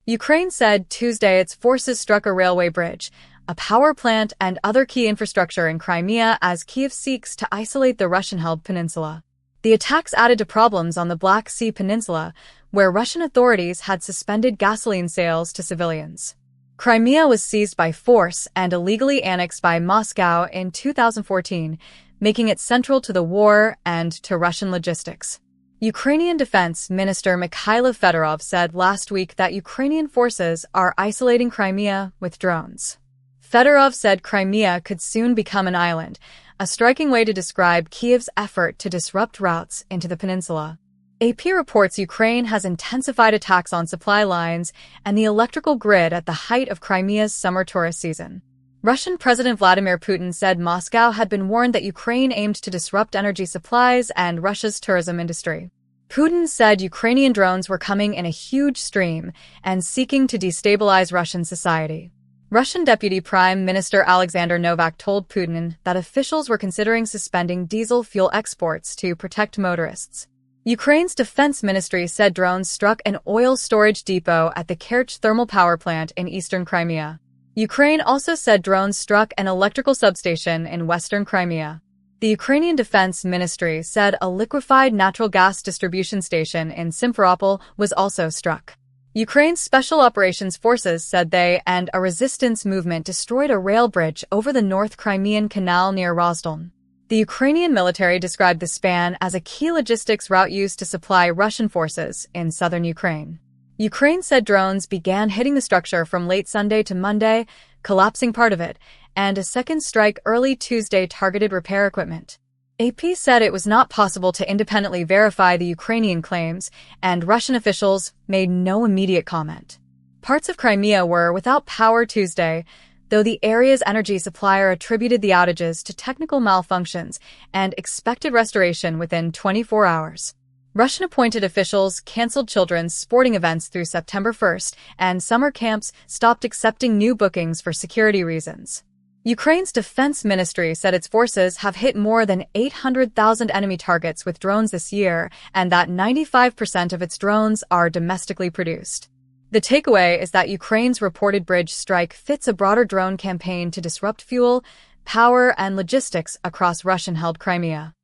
Ukraine said Tuesday its forces struck a railway bridge, a power plant, and other key infrastructure in Crimea as Kyiv seeks to isolate the Russian-held peninsula. The attacks added to problems on the Black Sea Peninsula, where Russian authorities had suspended gasoline sales to civilians. Crimea was seized by force and illegally annexed by Moscow in 2014, making it central to the war and to Russian logistics. Ukrainian Defense Minister Mikhailo Fedorov said last week that Ukrainian forces are isolating Crimea with drones. Fedorov said Crimea could soon become an island, a striking way to describe Kyiv's effort to disrupt routes into the peninsula. AP reports Ukraine has intensified attacks on supply lines and the electrical grid at the height of Crimea's summer tourist season. Russian President Vladimir Putin said Moscow had been warned that Ukraine aimed to disrupt energy supplies and Russia's tourism industry. Putin said Ukrainian drones were coming in a huge stream and seeking to destabilize Russian society. Russian Deputy Prime Minister Alexander Novak told Putin that officials were considering suspending diesel fuel exports to protect motorists. Ukraine's defense ministry said drones struck an oil storage depot at the Kerch thermal power plant in eastern Crimea. Ukraine also said drones struck an electrical substation in western Crimea. The Ukrainian Defense Ministry said a liquefied natural gas distribution station in Simferopol was also struck. Ukraine's Special Operations Forces said they and a resistance movement destroyed a rail bridge over the North Crimean Canal near Rozdolny. The Ukrainian military described the span as a key logistics route used to supply Russian forces in southern Ukraine. Ukraine said drones began hitting the structure from late Sunday to Monday, collapsing part of it, and a second strike early Tuesday targeted repair equipment. AP said it was not possible to independently verify the Ukrainian claims, and Russian officials made no immediate comment. Parts of Crimea were without power Tuesday, though the area's energy supplier attributed the outages to technical malfunctions and expected restoration within 24 hours. Russian-appointed officials canceled children's sporting events through September 1st, and summer camps stopped accepting new bookings for security reasons. Ukraine's defense ministry said its forces have hit more than 800,000 enemy targets with drones this year, and that 95% of its drones are domestically produced. The takeaway is that Ukraine's reported bridge strike fits a broader drone campaign to disrupt fuel, power, and logistics across Russian-held Crimea.